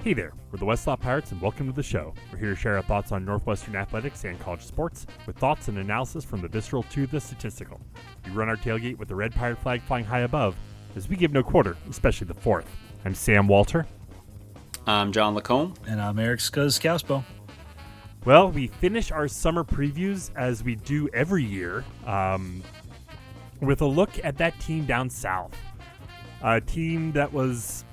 Hey there, we're the Westlaw Pirates and welcome to the show. We're here to share our thoughts on Northwestern athletics and college sports with thoughts and analysis from the visceral to the statistical. We run our tailgate with the red pirate flag flying high above as we give no quarter, especially the fourth. I'm Sam Walter. I'm John Lacombe. And I'm Eric Skuzkauspo. Well, we finish our summer previews as we do every year with a look at that team down south. A team that was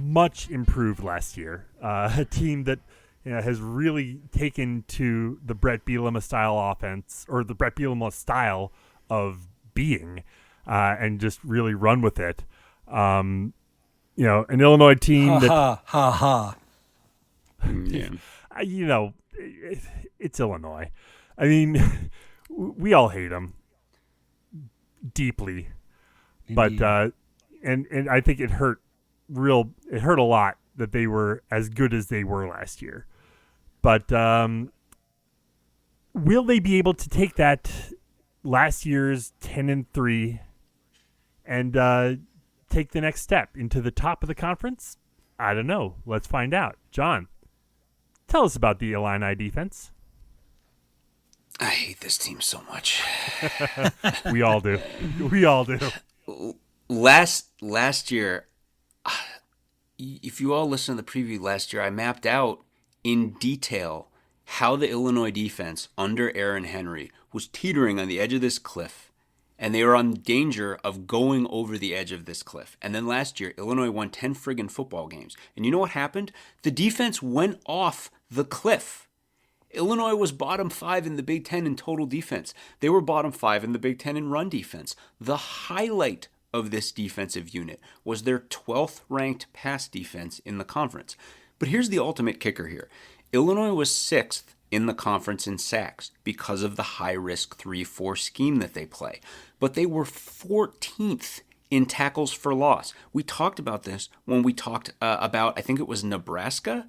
much improved last year. A team that has really taken to the Bret Bielema style offense, or the Bret Bielema style of being, and just really run with it. An Illinois team Yeah. It's Illinois. I mean, we all hate them deeply, but and I think it hurt a lot that they were as good as they were last year. But will they be able to take that last year's 10-3 and take the next step into the top of the conference? I don't know. Let's find out. John, tell us about the Illini defense. I hate this team so much. We all do. We all do. Last year, if you all listened to the preview last year, I mapped out in detail how the Illinois defense under Aaron Henry was teetering on the edge of this cliff, and they were on danger of going over the edge of this cliff. And then last year, Illinois won 10 friggin' football games. And you know what happened? The defense went off the cliff. Illinois was bottom 5 in the Big Ten in total defense. They were bottom 5 in the Big Ten in run defense. The highlight of this defensive unit was their 12th ranked pass defense in the conference. But here's the ultimate kicker here. Illinois was 6th in the conference in sacks because of the high-risk 3-4 scheme that they play. But they were 14th in tackles for loss. We talked about this when we talked about, I think it was Nebraska.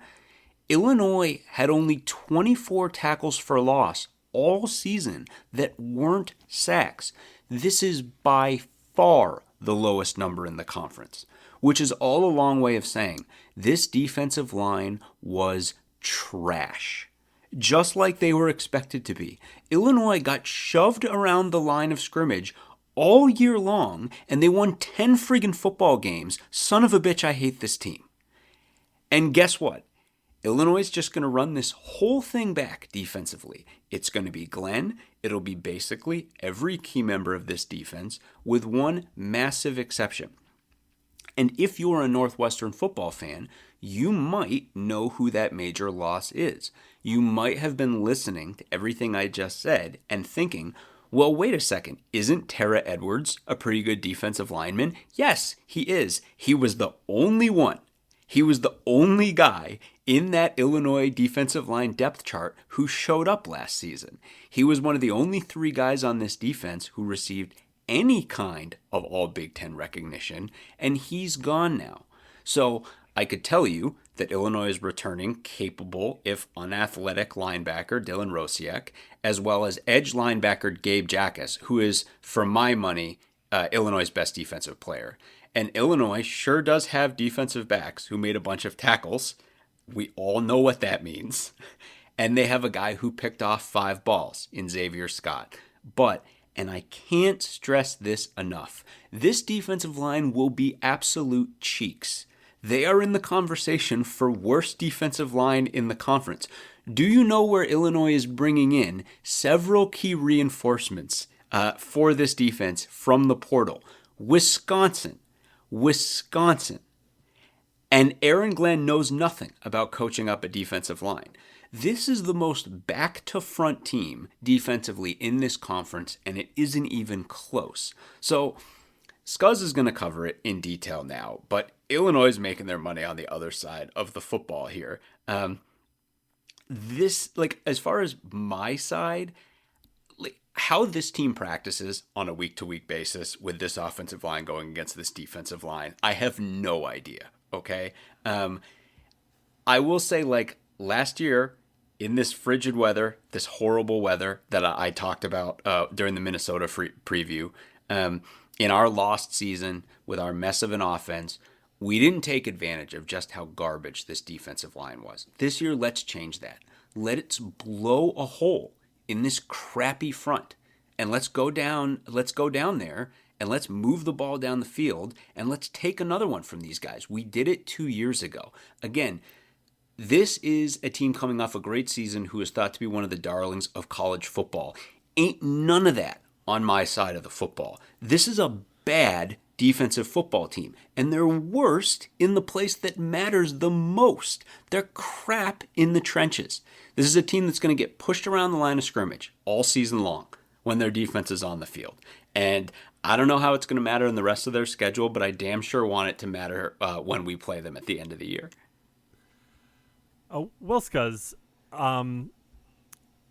Illinois had only 24 tackles for loss all season that weren't sacks. This is by far the lowest number in the conference, which is all a long way of saying this defensive line was trash, just like they were expected to be. Illinois got shoved around the line of scrimmage all year long, and they won 10 friggin' football games. Son of a bitch, I hate this team. And guess what? Illinois is just going to run this whole thing back defensively. It's going to be Glenn. It'll be basically every key member of this defense with one massive exception. And if you're a Northwestern football fan, you might know who that major loss is. You might have been listening to everything I just said and thinking, well, wait a second, isn't Tara Edwards a pretty good defensive lineman? Yes, he is. He was the only one. He was the only guy in that Illinois defensive line depth chart who showed up last season. He was one of the only 3 guys on this defense who received any kind of all Big Ten recognition, and he's gone now. So I could tell you that Illinois is returning capable, if unathletic, linebacker Dylan Rosiak, as well as edge linebacker Gabe Jackas, who is, for my money, Illinois' best defensive player. And Illinois sure does have defensive backs who made a bunch of tackles. We all know what that means. And they have a guy who picked off 5 balls in Xavier Scott. But, and I can't stress this enough, this defensive line will be absolute cheeks. They are in the conversation for worst defensive line in the conference. Do you know where Illinois is bringing in several key reinforcements for this defense from the portal? Wisconsin. And Aaron Glenn knows nothing about coaching up a defensive line. This is the most back-to-front team defensively in this conference, and it isn't even close. So Scuzz is going to cover it in detail now, but Illinois is making their money on the other side of the football here. As far as my side, how this team practices on a week-to-week basis with this offensive line going against this defensive line, I have no idea, okay? I will say, last year, in this frigid weather, this horrible weather that I talked about during the Minnesota preview, in our lost season with our mess of an offense, we didn't take advantage of just how garbage this defensive line was. This year, let's change that. Let's blow a hole in this crappy front, and let's go down there, and let's move the ball down the field, and let's take another one from these guys. We did it 2 years ago. Again, this is a team coming off a great season who is thought to be one of the darlings of college football. Ain't none of that on my side of the football. This is a bad defensive football team, and they're worst in the place that matters the most. They're crap in the trenches. This is a team that's going to get pushed around the line of scrimmage all season long when their defense is on the field. And I don't know how it's going to matter in the rest of their schedule, but I damn sure want it to matter when we play them at the end of the year. Well, Scuzz,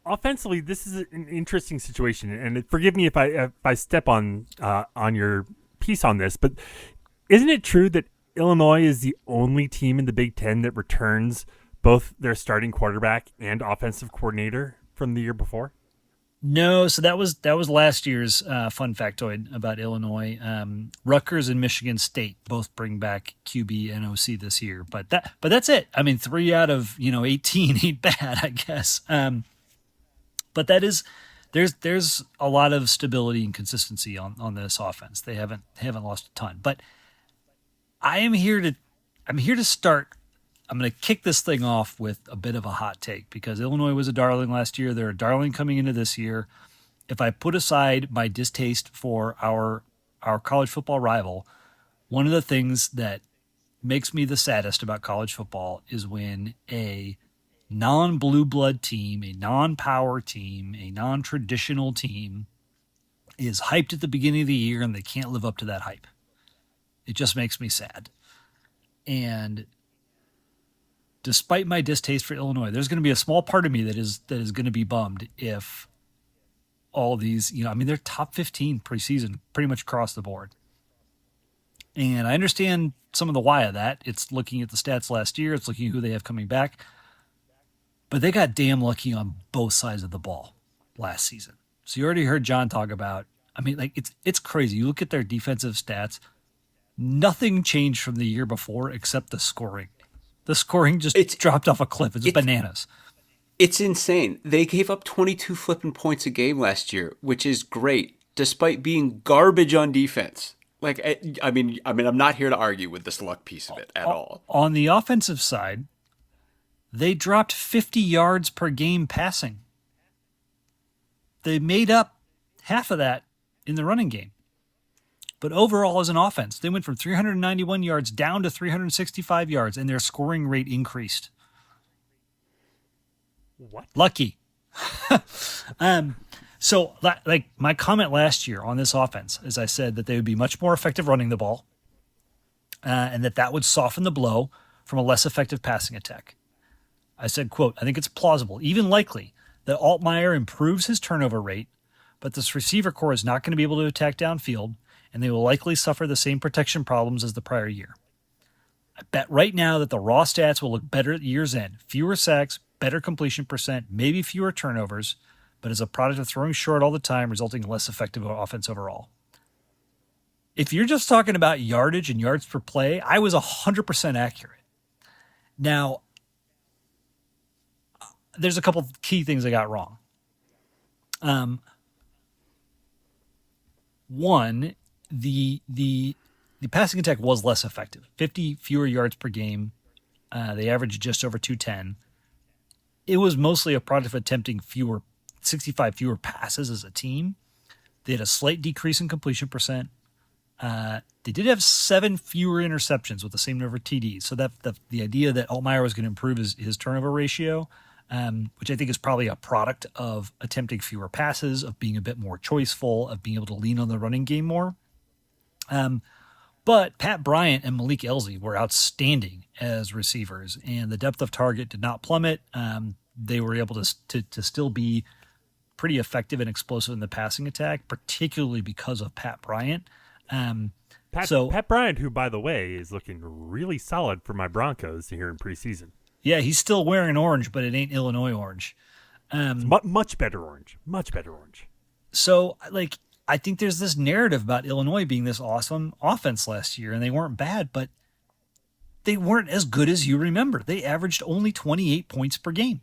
offensively, this is an interesting situation, and forgive me if I step on your piece on this, but isn't it true that Illinois is the only team in the Big Ten that returns both their starting quarterback and offensive coordinator from the year before? No, so that was last year's fun factoid about Illinois. Rutgers and Michigan State both bring back QB and OC this year, but that's it. I mean, 3 out of 18 ain't bad, I guess. But that is there's a lot of stability and consistency on this offense. They haven't lost a ton, but I'm here to start. I'm going to kick this thing off with a bit of a hot take because Illinois was a darling last year. They're a darling coming into this year. If I put aside my distaste for our college football rival, one of the things that makes me the saddest about college football is when a non-blue blood team, a non-power team, a non-traditional team is hyped at the beginning of the year and they can't live up to that hype. It just makes me sad. And despite my distaste for Illinois, there's going to be a small part of me that is going to be bummed if all these, they're top 15 preseason pretty much across the board. And I understand some of the why of that. It's looking at the stats last year. It's looking at who they have coming back. But they got damn lucky on both sides of the ball last season. So you already heard John talk about, it's crazy. You look at their defensive stats, nothing changed from the year before except the scoring. The scoring just dropped off a cliff. It's bananas. It's insane. They gave up 22 flipping points a game last year, which is great, despite being garbage on defense. I'm not here to argue with this luck piece of it at all. On the offensive side, they dropped 50 yards per game passing. They made up half of that in the running game. But overall, as an offense, they went from 391 yards down to 365 yards, and their scoring rate increased. What? Lucky. So, my comment last year on this offense is I said that they would be much more effective running the ball, and that would soften the blow from a less effective passing attack. I said, quote, I think it's plausible, even likely, that Altmaier improves his turnover rate, but this receiver core is not going to be able to attack downfield, and they will likely suffer the same protection problems as the prior year. I bet right now that the raw stats will look better at year's end. Fewer sacks, better completion percent, maybe fewer turnovers, but as a product of throwing short all the time, resulting in less effective offense overall. If you're just talking about yardage and yards per play, I was 100% accurate. Now, there's a couple of key things I got wrong. One, the passing attack was less effective. 50 fewer yards per game. They averaged just over 210. It was mostly a product of attempting 65 fewer passes as a team. They had a slight decrease in completion percent. They did have 7 fewer interceptions with the same number of TDs. So that the idea that Altmaier was going to improve his turnover ratio, which I think is probably a product of attempting fewer passes, of being a bit more choiceful, of being able to lean on the running game more. But Pat Bryant and Malik Elzy were outstanding as receivers, and the depth of target did not plummet. They were able to still be pretty effective and explosive in the passing attack, particularly because of Pat Bryant. Pat Bryant, who, by the way, is looking really solid for my Broncos here in preseason. Yeah, he's still wearing orange, but it ain't Illinois orange. Much better orange. Much better orange. So, I think there's this narrative about Illinois being this awesome offense last year, and they weren't bad, but they weren't as good as you remember. They averaged only 28 points per game,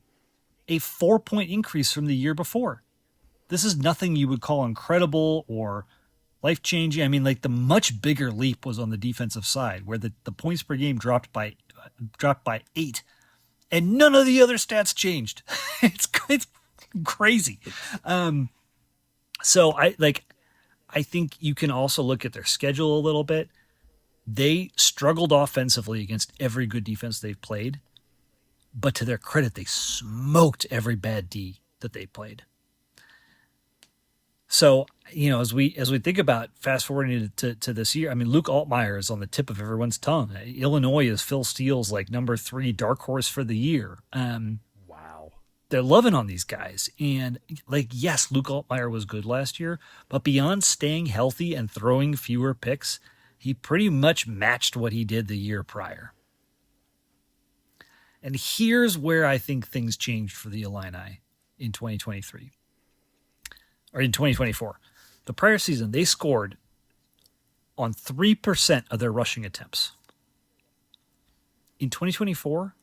a 4-point increase from the year before. This is nothing you would call incredible or life-changing. I mean, like, the much bigger leap was on the defensive side, where the points per game dropped by 8, and none of the other stats changed. It's crazy. So I think you can also look at their schedule a little bit. They struggled offensively against every good defense they've played, but to their credit, they smoked every bad D that they played. So, as we think about fast forwarding to this year, I mean, Luke Altmaier is on the tip of everyone's tongue. Illinois is Phil Steele's number 3 dark horse for the year. Wow. They're loving on these guys. And yes, Luke Altmaier was good last year, but beyond staying healthy and throwing fewer picks, he pretty much matched what he did the year prior. And here's where I think things changed for the Illini in 2023. Or in 2024. The prior season, they scored on 3% of their rushing attempts. In 2024,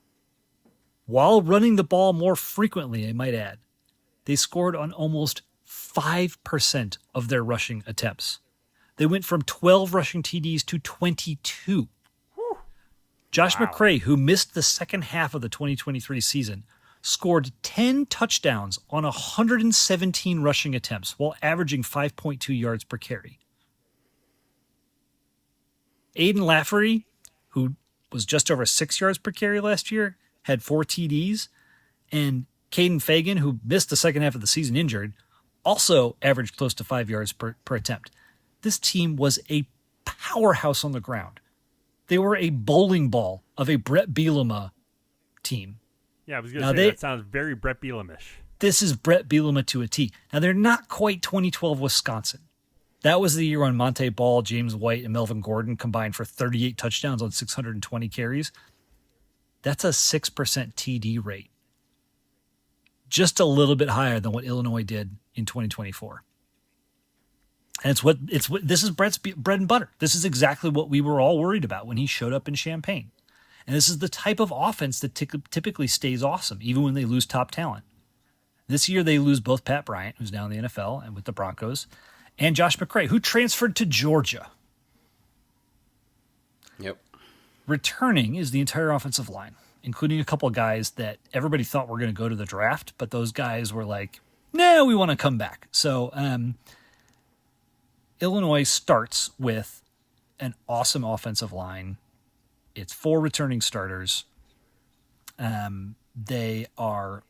while running the ball more frequently, I might add, they scored on almost 5% of their rushing attempts. They went from 12 rushing TDs to 22. Whew. Josh Wow. McCray, who missed the second half of the 2023 season, scored 10 touchdowns on 117 rushing attempts while averaging 5.2 yards per carry. Aiden Lafferty, who was just over 6 yards per carry last year, had 4 TDs. And Caden Fagan, who missed the second half of the season injured, also averaged close to 5 yards per attempt. This team was a powerhouse on the ground. They were a bowling ball of a Bret Bielema team. Yeah, I was going to say, that sounds very Bret Bielema-ish. This is Bret Bielema to a T. Now, they're not quite 2012 Wisconsin. That was the year when Monte Ball, James White, and Melvin Gordon combined for 38 touchdowns on 620 carries. That's a 6% TD rate. Just a little bit higher than what Illinois did in 2024. And this is Bret's bread and butter. This is exactly what we were all worried about when he showed up in Champaign. And this is the type of offense that typically stays awesome, even when they lose top talent. This year, they lose both Pat Bryant, who's now in the NFL and with the Broncos, and Josh McCray, who transferred to Georgia. Yep. Returning is the entire offensive line, including a couple of guys that everybody thought were going to go to the draft, but those guys were like, "No, we want to come back." So Illinois starts with an awesome offensive line. It's 4 returning starters. They are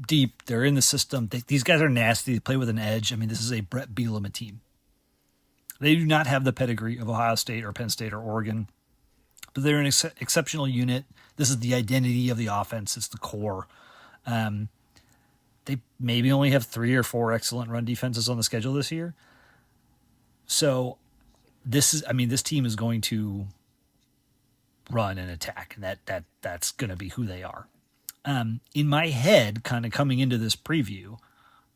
deep. They're in the system. These guys are nasty. They play with an edge. I mean, this is a Bret Bielema team. They do not have the pedigree of Ohio State or Penn State or Oregon, but they're an exceptional unit. This is the identity of the offense. It's the core. They maybe only have 3 or 4 excellent run defenses on the schedule this year. So this team is going to run and attack, and that's going to be who they are. In my head, kind of coming into this preview,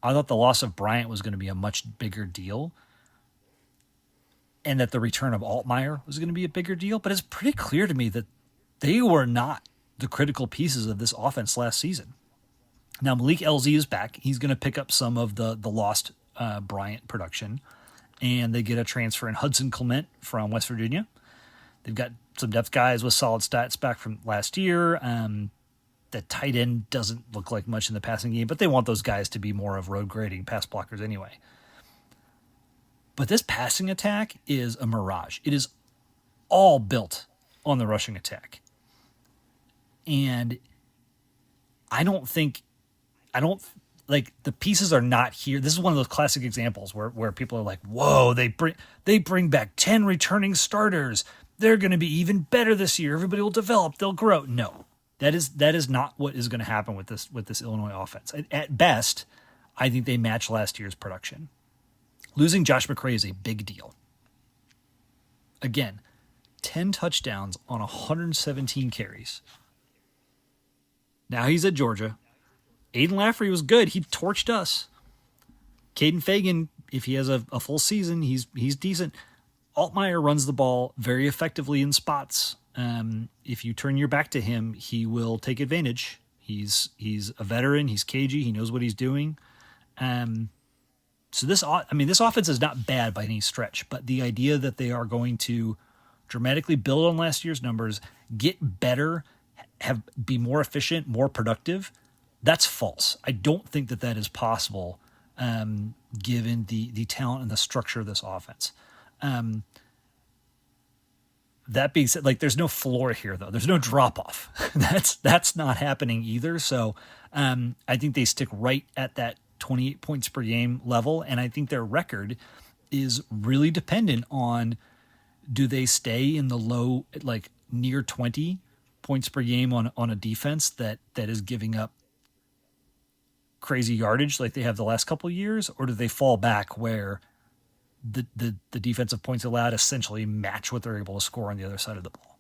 I thought the loss of Bryant was going to be a much bigger deal, and that the return of Altmaier was going to be a bigger deal. But it's pretty clear to me that they were not the critical pieces of this offense last season. Now, Malik LZ is back. He's going to pick up some of the lost Bryant production, and they get a transfer in Hudson Clement from West Virginia. They've got some depth guys with solid stats back from last year. The tight end doesn't look like much in the passing game, but they want those guys to be more of road grading pass blockers anyway. But this passing attack is a mirage. It is all built on the rushing attack. And the pieces are not here. This is one of those classic examples where people are like, whoa, they bring back 10 returning starters. They're going to be even better this year. Everybody will develop. They'll grow. No, that is not what is going to happen with this Illinois offense. At best, I think they match last year's production. Losing Josh McCray is a big deal. Again, 10 touchdowns on 117 carries. Now he's at Georgia. Aiden Lafferty was good. He torched us. Caden Fagan, if he has a full season, he's decent. Altmaier runs the ball very effectively in spots. If you turn your back to him, he will take advantage. He's a veteran. He's cagey. He knows what he's doing. So this offense is not bad by any stretch, but the idea that they are going to dramatically build on last year's numbers, get better, be more efficient, more productive, that's false. I don't think that is possible, given the talent and the structure of this offense. That being said, like, there's no floor here, though. There's no drop off. That's not happening either. So I think they stick right at that 28 points per game level, and I think their record is really dependent on, do they stay in the low, like near 20 points per game on a defense that is giving up crazy yardage like they have the last couple of years, or do they fall back where the defensive points allowed essentially match what they're able to score on the other side of the ball?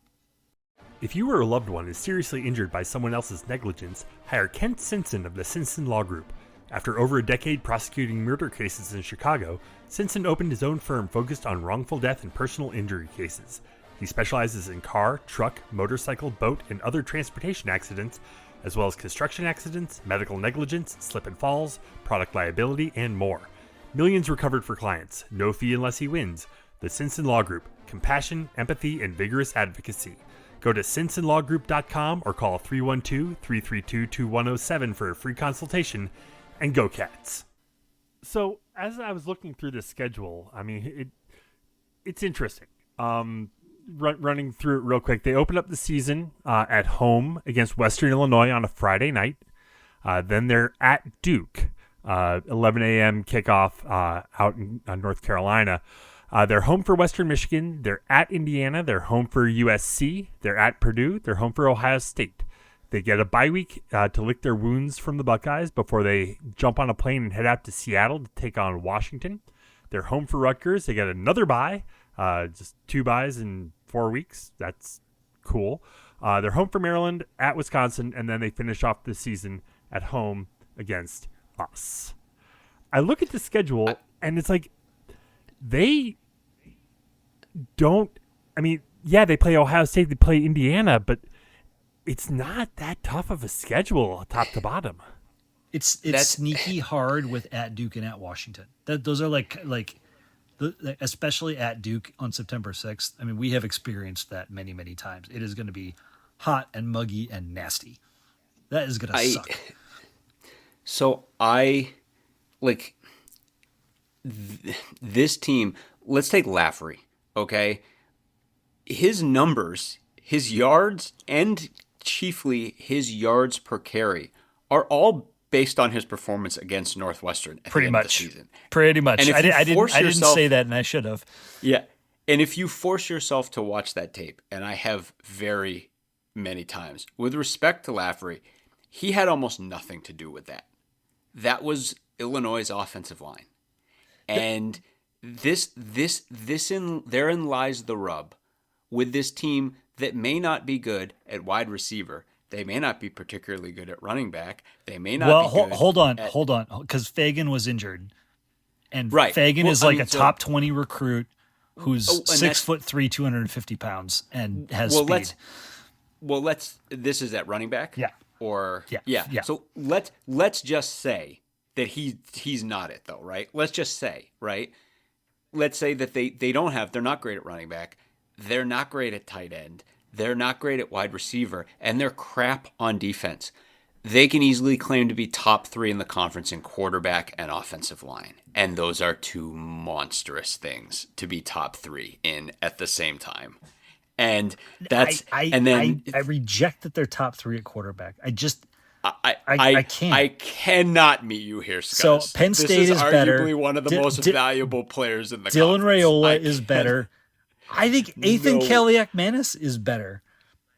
If you or a loved one is seriously injured by someone else's negligence, hire Kent Simpson of the Simpson Law Group. After over a decade prosecuting murder cases in Chicago, Simpson opened his own firm focused on wrongful death and personal injury cases. He specializes in car, truck, motorcycle, boat, and other transportation accidents, as well as construction accidents, medical negligence, slip and falls, product liability, and more. Millions recovered for clients, no fee unless he wins. The Simpson Law Group, compassion, empathy, and vigorous advocacy. Go to simpsonlawgroup.com or call 312-332-2107 for a free consultation. And go Cats. So as I was looking through this schedule, I mean, it's interesting. Running through it real quick, they open up the season at home against Western Illinois on a Friday night. Then they're at Duke, 11 a.m. kickoff out in North Carolina. They're home for Western Michigan. They're at Indiana. They're home for USC. They're at Purdue. They're home for Ohio State. They get a bye week to lick their wounds from the Buckeyes before they jump on a plane and head out to Seattle to take on Washington. They're home for Rutgers. They get another bye, just 2 byes in 4 weeks. That's cool. They're home for Maryland, at Wisconsin, and then they finish off the season at home against us. I look at the schedule, and it's like they don't – I mean, yeah, they play Ohio State, they play Indiana, but – it's not that tough of a schedule, top to bottom. It's sneaky hard with at Duke and at Washington. Those are especially at Duke on September 6th. I mean, we have experienced that many, many times. It is going to be hot and muggy and nasty. That is going to suck. So this team. Let's take Laffery. Okay, his numbers, his yards, and chiefly his yards per carry are all based on his performance against Northwestern at the end of the season. Pretty much. I didn't say that, and I should have. Yeah, and if you force yourself to watch that tape, and I have very many times, with respect to Laffery, he had almost nothing to do with that. That was Illinois' offensive line, and therein lies the rub with this team that may not be good at wide receiver. They may not be particularly good at running back. They may not be good. Hold on, because Fagan was injured. And right. Fagan is a top 20 recruit who's 6'3", 250 pounds, and has speed. This is at running back? Yeah. Yeah. So let's just say that he's not it, though, right? Let's just say, right? Let's say that they're not great at running back. They're not great at tight end. They're not great at wide receiver, and they're crap on defense. They can easily claim to be top 3 in the conference in quarterback and offensive line. And those are 2 monstrous things to be top 3 in at the same time. And I reject that they're top 3 at quarterback. I can't. I cannot meet you here, Scott. So Penn State is better. Arguably one of the most valuable players in the Dylan conference. Raiola is better. I think Ethan Kaliak-Manis is better.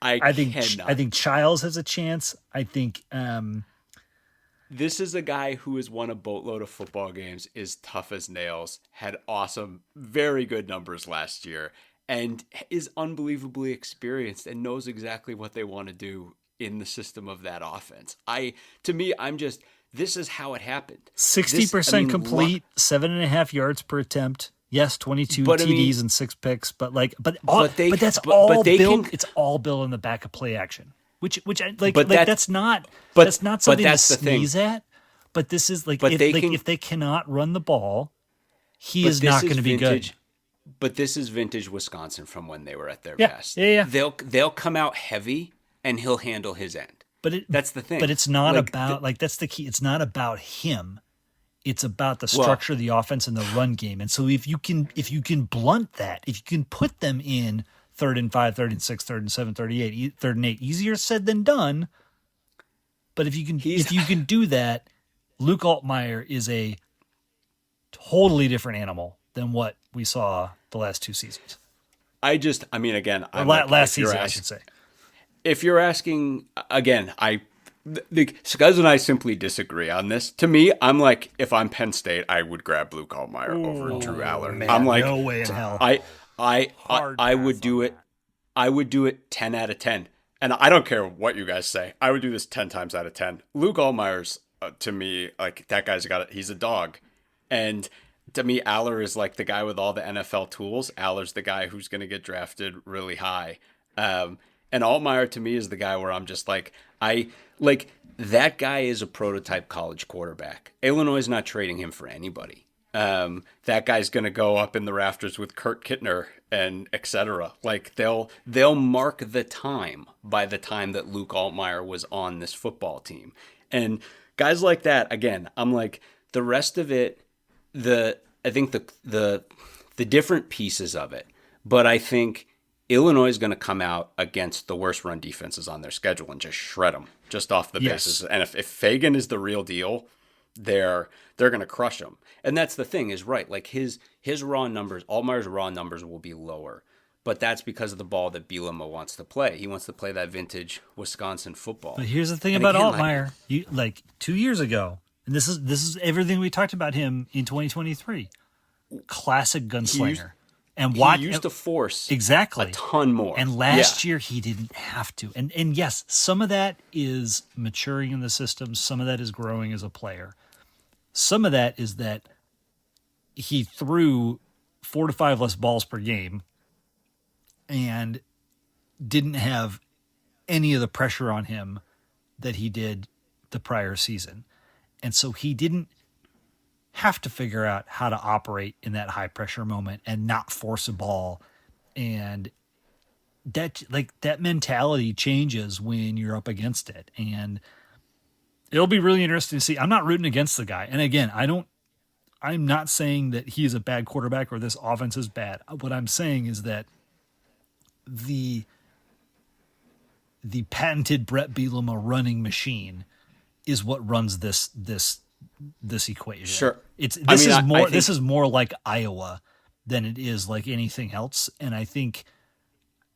I think Childs has a chance. I think this is a guy who has won a boatload of football games, is tough as nails, had awesome, very good numbers last year, and is unbelievably experienced and knows exactly what they want to do in the system of that offense. This is how it happened. 60% complete, 7.5 yards per attempt. Yes, 22 But, I TDs mean- and 6 picks, but they- that's but- all but they built. can- It's all built in the back of play action, which But that's not but- that's not but something that's to the thing. sneeze at. But this is But if they cannot run the ball, he But is this not going to be vintage- good. But this is vintage Wisconsin from when they were at their Yeah, best. yeah. They'll come out heavy, and he'll handle his end. That's the thing. But it's not Like, about that's the key. It's not about him. It's about the structure of the offense and the run game. And so if you can blunt that, if you can put them in 3rd and 5, 3rd and 6, 3rd and 7, 3rd and 8, 3rd and 8, easier said than done. But if you can do that, Luke Altmaier is a totally different animal than what we saw the last 2 seasons. Last season, I should say. If you're asking, again, Scuzz and I simply disagree on this. To me, I'm like, if I'm Penn State, I would grab Luke Altmaier over Drew Aller. Man, I'm like, no way in hell. I would do it. I would do it 10 out of 10. And I don't care what you guys say. I would do this 10 times out of 10. Luke Altmaier's, to me, like, that guy's he's a dog. And to me, Aller is like the guy with all the NFL tools. Aller's the guy who's going to get drafted really high. And Altmaier, to me, is the guy where I'm just like, that guy is a prototype college quarterback. Illinois is not trading him for anybody. That guy's going to go up in the rafters with Kurt Kittner and etc. Like they'll mark the time by the time that Luke Altmaier was on this football team. And guys like that, again, I'm like, the rest of it, I think the different pieces of it, but I think Illinois is going to come out against the worst run defenses on their schedule and just shred them just off the basis. And if Fagan is the real deal, they're going to crush him. And that's the thing is right. Like his raw numbers, Altmaier's raw numbers will be lower, but that's because of the ball that Bielema wants to play. He wants to play that vintage Wisconsin football. But here's the thing And about again, Altmaier. You, 2 years ago, and this is everything we talked about him in 2023. Classic gunslinger. He used to force exactly a ton more. And last year he didn't have to. And yes, some of that is maturing in the system. Some of that is growing as a player. Some of that is that he threw 4 to 5 less balls per game and didn't have any of the pressure on him that he did the prior season. And so he didn't have to figure out how to operate in that high pressure moment and not force a ball. And that mentality changes when you're up against it. And it'll be really interesting to see. I'm not rooting against the guy. And again, I'm not saying that he is a bad quarterback or this offense is bad. What I'm saying is that the patented Bret Bielema running machine is what runs this equation. Sure. This is more like Iowa than it is like anything else. And I think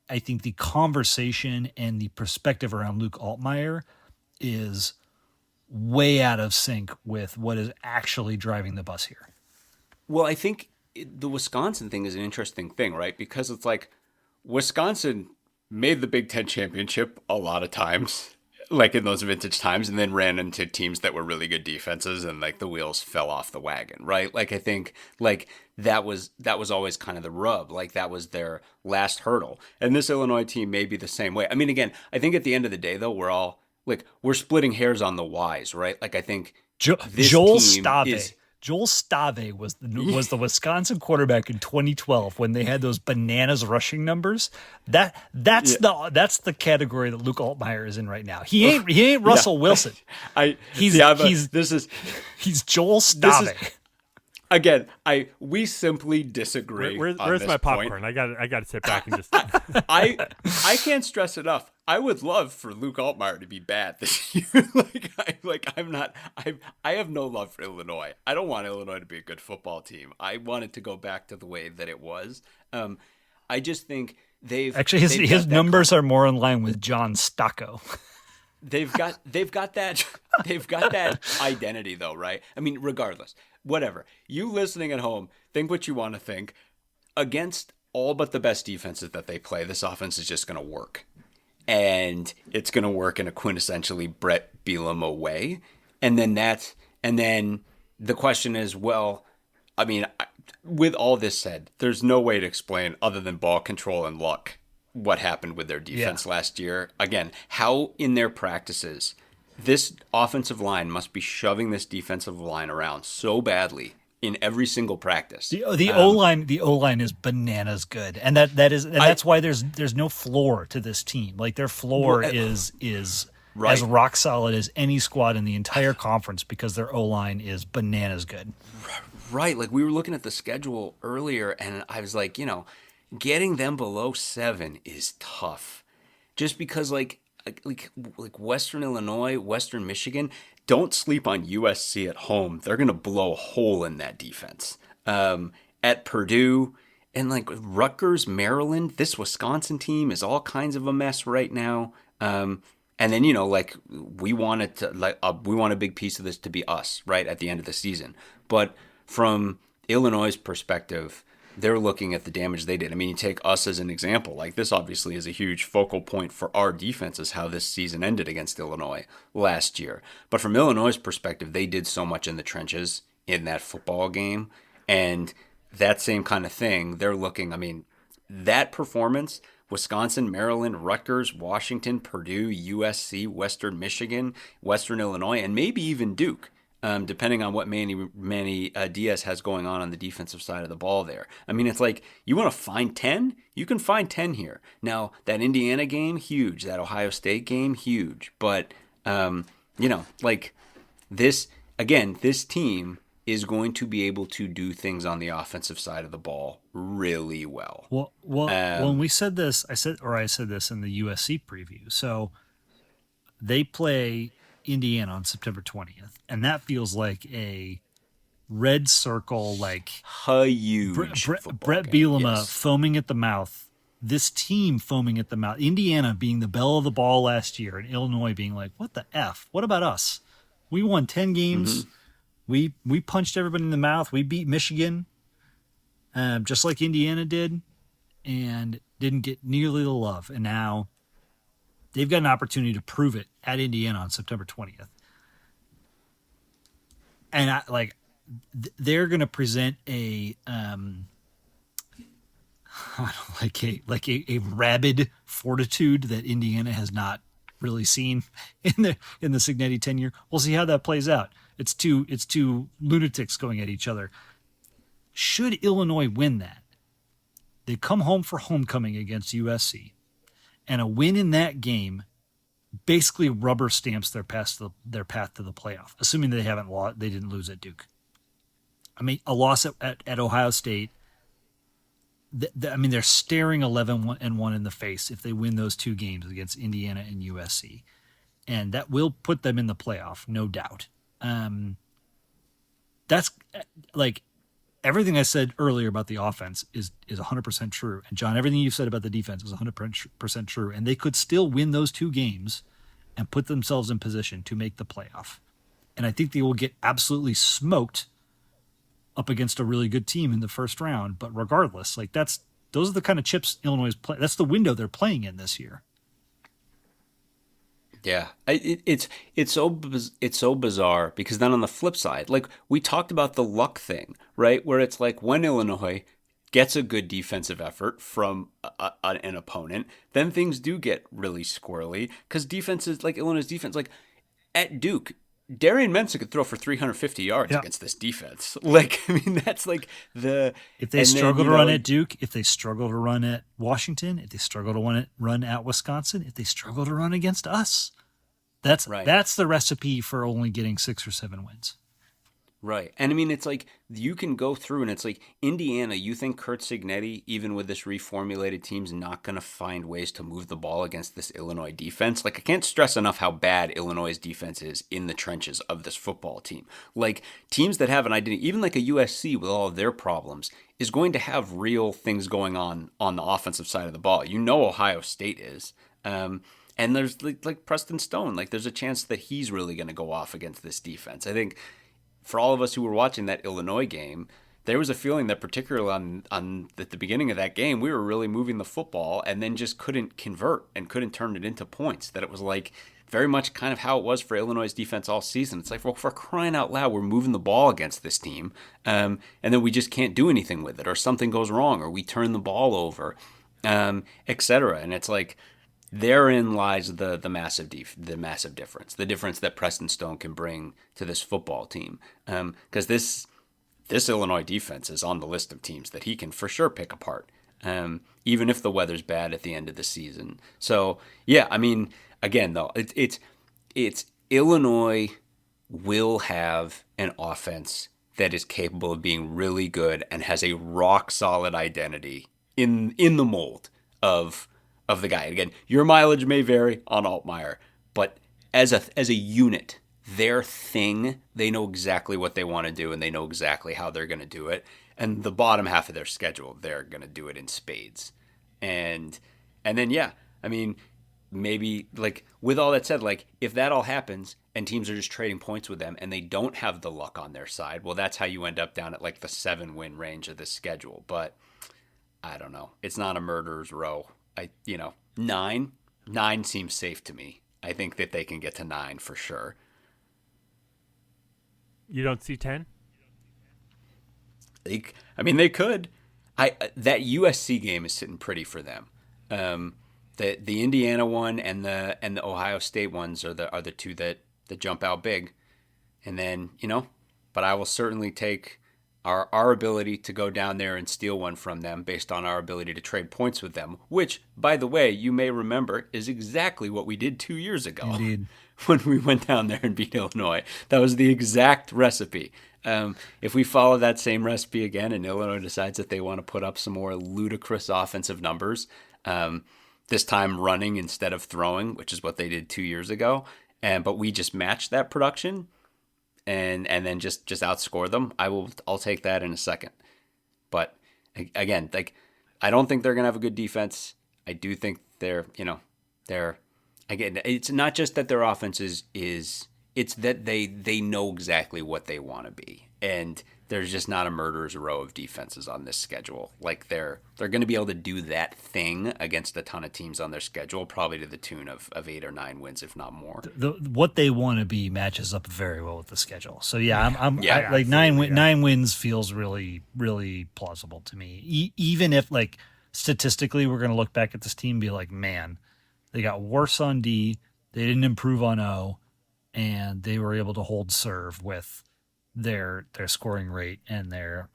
the conversation and the perspective around Luke Altmaier is way out of sync with what is actually driving the bus here. Well, I think the Wisconsin thing is an interesting thing, right? Because it's like Wisconsin made the Big Ten championship a lot of times, like in those vintage times, and then ran into teams that were really good defenses and like the wheels fell off the wagon, right? Like I think like that was always kind of the rub. Like that was their last hurdle. And this Illinois team may be the same way. I mean, again, I think at the end of the day though, we're splitting hairs on the whys, right? Like I think Joel Stave was the Wisconsin quarterback in 2012 when they had those bananas rushing numbers. That's the category that Luke Altmaier is in right now. He ain't Russell Wilson. He's Joel Stave. Again, we simply disagree. Where's my popcorn? I got to sit back and just. I can't stress enough. I would love for Luke Altmaier to be bad this year. I have no love for Illinois. I don't want Illinois to be a good football team. I want it to go back to the way that it was. I just think his numbers are more in line with John Stocco. They've got that identity though, right? I mean, regardless, whatever. You listening at home, think what you want to think. Against all but the best defenses that they play, this offense is just going to work. And it's going to work in a quintessentially Bret Bielema way. And then the question is, well, I mean, with all this said, there's no way to explain other than ball control and luck what happened with their defense last year. Again, how in their practices this offensive line must be shoving this defensive line around so badly in every single practice. The O line is bananas good, and that's why there's no floor to this team. Like their floor is right. as rock solid as any squad in the entire conference because their O line is bananas good. Right, like we were looking at the schedule earlier, and I was like, getting them below 7 is tough, just because like Western Illinois, Western Michigan. Don't sleep on USC at home. They're going to blow a hole in that defense. At Purdue and like Rutgers, Maryland, this Wisconsin team is all kinds of a mess right now. And then, we want a big piece of this to be us, right, at the end of the season. But from Illinois' perspective, they're looking at the damage they did. I mean, you take us as an example. Like, this obviously is a huge focal point for our defense, is how this season ended against Illinois last year. But from Illinois' perspective, they did so much in the trenches in that football game. And that same kind of thing, they're looking, I mean, that performance, Wisconsin, Maryland, Rutgers, Washington, Purdue, USC, Western Michigan, Western Illinois, and maybe even Duke. Depending on what Manny Diaz has going on the defensive side of the ball there. I mean, it's like, you want to find 10? You can find 10 here. Now, that Indiana game, huge. That Ohio State game, huge. But, like this team is going to be able to do things on the offensive side of the ball really well. Well, when we said this, I said this in the USC preview. So they play Indiana on September 20th, and that feels like a red circle, like huge Bret Bielema foaming at the mouth. This team foaming at the mouth. Indiana being the belle of the ball last year, and Illinois being like, "What the f? What about us? We won 10 games. We punched everybody in the mouth. We beat Michigan, just like Indiana did, and didn't get nearly the love. And now they've got an opportunity to prove it at Indiana on September 20th. And they're going to present a rabid fortitude that Indiana has not really seen in the Cignetti tenure. We'll see how that plays out. It's two lunatics going at each other. Should Illinois win that, they come home for homecoming against USC. And a win in that game basically rubber stamps their path to the playoff, assuming they haven't lost, they didn't lose at Duke. I mean, a loss at Ohio State. They're staring 11-1 in the face if they win those two games against Indiana and USC, and that will put them in the playoff, no doubt. That's like everything I said earlier about the offense is 100% true. And John, everything you've said about the defense is 100% true. And they could still win those two games and put themselves in position to make the playoff. And I think they will get absolutely smoked up against a really good team in the first round. But regardless, like those are the kind of chips Illinois is playing. That's the window they're playing in this year. Yeah, it's so bizarre because then on the flip side, like we talked about the luck thing, right? Where it's like when Illinois gets a good defensive effort from an opponent, then things do get really squirrely because defenses like Illinois' defense, like at Duke, Darian Mensah could throw for 350 yards against this defense. Like, I mean, that's like if they struggle to run at Duke, if they struggle to run at Washington, if they struggle to run at Wisconsin, if they struggle to run against us, that's the recipe for only getting 6 or 7 wins. Right. And I mean, it's like you can go through and it's like Indiana, you think Curt Cignetti, even with this reformulated team's not going to find ways to move the ball against this Illinois defense? Like, I can't stress enough how bad Illinois' defense is in the trenches of this football team. Like, teams that have an identity, even like a USC with all of their problems, is going to have real things going on the offensive side of the ball. You know Ohio State is. And there's like Preston Stone. Like, there's a chance that he's really going to go off against this defense. I think for all of us who were watching that Illinois game, there was a feeling that particularly on at the beginning of that game, we were really moving the football and then just couldn't convert and couldn't turn it into points. That it was like very much kind of how it was for Illinois' defense all season. It's like, well, for crying out loud, we're moving the ball against this team, and then we just can't do anything with it, or something goes wrong, or we turn the ball over, etc. And it's like, therein lies the massive difference, the difference that Preston Stone can bring to this football team, because this Illinois defense is on the list of teams that he can for sure pick apart, even if the weather's bad at the end of the season. So yeah, I mean, again though, it's Illinois will have an offense that is capable of being really good and has a rock solid identity in the mold of the guy. Again, your mileage may vary on Altmaier, but as a unit, their thing, they know exactly what they want to do and they know exactly how they're going to do it. And the bottom half of their schedule, they're going to do it in spades. And then, yeah, I mean, maybe, like, with all that said, like, if that all happens and teams are just trading points with them and they don't have the luck on their side, well, that's how you end up down at, like, the 7-win range of the schedule. But I don't know. It's not a murderer's row. 9 seems safe to me. I think that they can get to 9 for sure. You don't see 10? They could. That USC game is sitting pretty for them. The Indiana one and the Ohio State ones are the two that jump out big. And then, but I will certainly take our ability to go down there and steal one from them based on our ability to trade points with them, which, by the way, you may remember is exactly what we did 2 years ago. Indeed. When we went down there and beat Illinois. That was the exact recipe. If we follow that same recipe again and Illinois decides that they want to put up some more ludicrous offensive numbers, this time running instead of throwing, which is what they did 2 years ago, but we just match that production and then just outscore them, I'll take that in a second. But again, like, I don't think they're going to have a good defense. I do think they're again, it's not just that their offense is it's that they know exactly what they want to be. And there's just not a murderer's row of defenses on this schedule. Like, they're going to be able to do that thing against a ton of teams on their schedule, probably to the tune of 8 or 9 wins, if not more. What they want to be matches up very well with the schedule. So yeah, Yeah, 9 wins feels really, really plausible to me. Even if, like, statistically we're going to look back at this team and be like, man, they got worse on D, they didn't improve on O, and they were able to hold serve with their scoring rate and their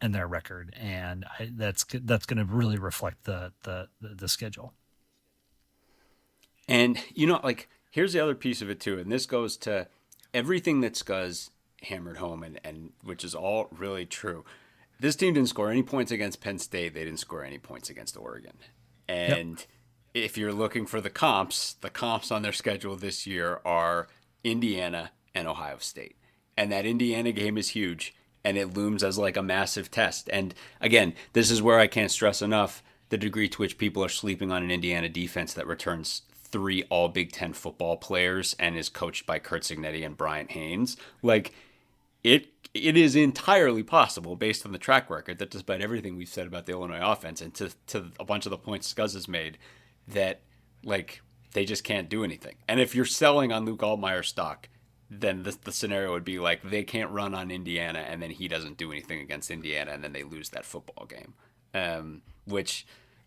record, and that's going to really reflect the schedule. And like, here's the other piece of it too, and this goes to everything that Scuzz hammered home, and which is all really true. This team didn't score any points against Penn State. They didn't score any points against Oregon. And if you're looking for the comps on their schedule this year are Indiana and Ohio State. And that Indiana game is huge, and it looms as like a massive test. And again, this is where I can't stress enough the degree to which people are sleeping on an Indiana defense that returns 3 all Big Ten football players and is coached by Kurt Cignetti and Bryant Haynes. Like, it is entirely possible, based on the track record, that despite everything we've said about the Illinois offense and to a bunch of the points Scuzz has made, that, like, they just can't do anything. And if you're selling on Luke Altmaier stock, then the scenario would be like, they can't run on Indiana, and then he doesn't do anything against Indiana, and then they lose that football game. And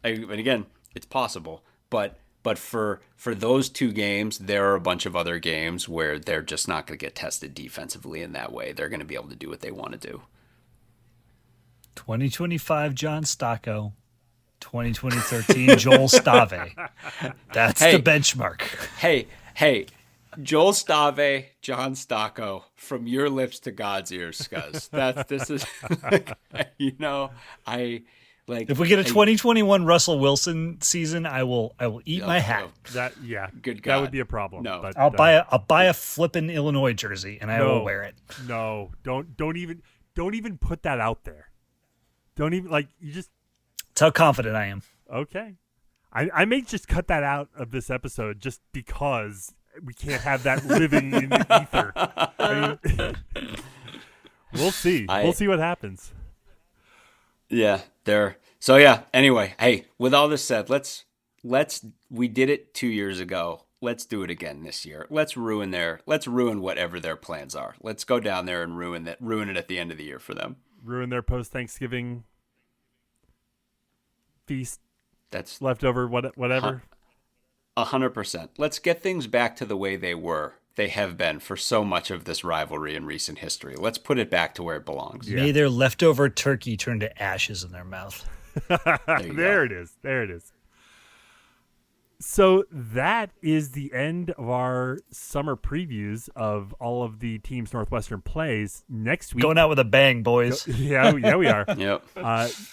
again, it's possible, but for those 2 games, there are a bunch of other games where they're just not going to get tested defensively in that way. They're going to be able to do what they want to do. 2025 John Stocco, 2013 Joel Stave. That's the benchmark. Hey, Joel Stave, John Stocco, from your lips to God's ears, Scuzz. This is, if we get a 2021 Russell Wilson season, I will eat my hat. Good God. That would be a problem. No, but, I'll buy a flippin' Illinois jersey and I will wear it. No, don't even put that out there. Don't even, like, you just. That's how confident I am. Okay, I may just cut that out of this episode just because we can't have that living in the ether. We'll see. We'll see what happens. Yeah, there. So yeah. Anyway, hey, with all this said, let's. We did it 2 years ago. Let's do it again this year. Let's ruin whatever their plans are. Let's go down there and ruin it at the end of the year for them. Ruin their post-Thanksgiving feast. That's leftover whatever. 100%. Let's get things back to the way they have been for so much of this rivalry in recent history. Let's put it back to where it belongs. May their leftover turkey turn to ashes in their mouth. There it is. So that is the end of our summer previews of all of the teams Northwestern plays. Next week, going out with a bang, boys. Yeah, we are. Yep.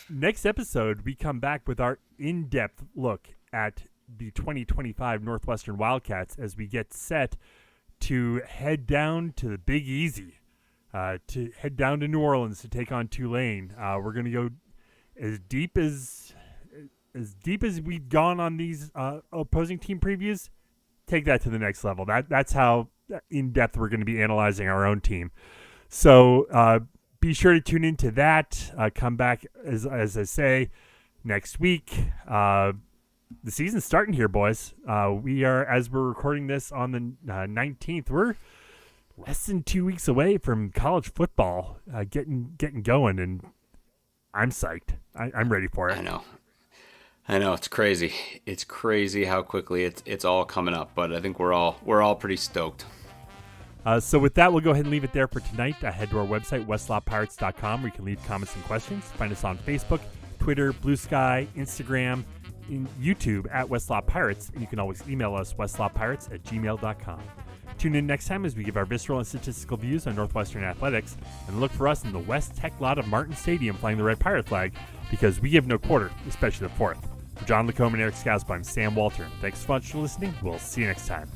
Next episode, we come back with our in-depth look at the 2025 Northwestern Wildcats as we get set to head down to the Big Easy, to head down to New Orleans to take on Tulane. We're going to go as deep as we've gone on these opposing team previews. Take that to the next level. That's how in depth we're going to be analyzing our own team. So be sure to tune into that. Come back as I say next week. The season's starting here, boys. We are, as we're recording this on the 19th, we're less than 2 weeks away from college football getting going, and I'm psyched. I'm ready for it. I know, it's crazy. It's crazy how quickly it's all coming up, but I think we're all pretty stoked. So with that, we'll go ahead and leave it there for tonight. Head to our website, westlawpirates.com, where you can leave comments and questions. Find us on Facebook, Twitter, Blue Sky, Instagram, and YouTube at Westlaw Pirates, and you can always email us, westlawpirates@gmail.com. Tune in next time as we give our visceral and statistical views on Northwestern athletics, and look for us in the West Tech lot of Martin Stadium flying the red pirate flag, because we give no quarter, especially the fourth. For John Lacombe and Eric Scousby, I'm Sam Walter. Thanks so much for listening. We'll see you next time.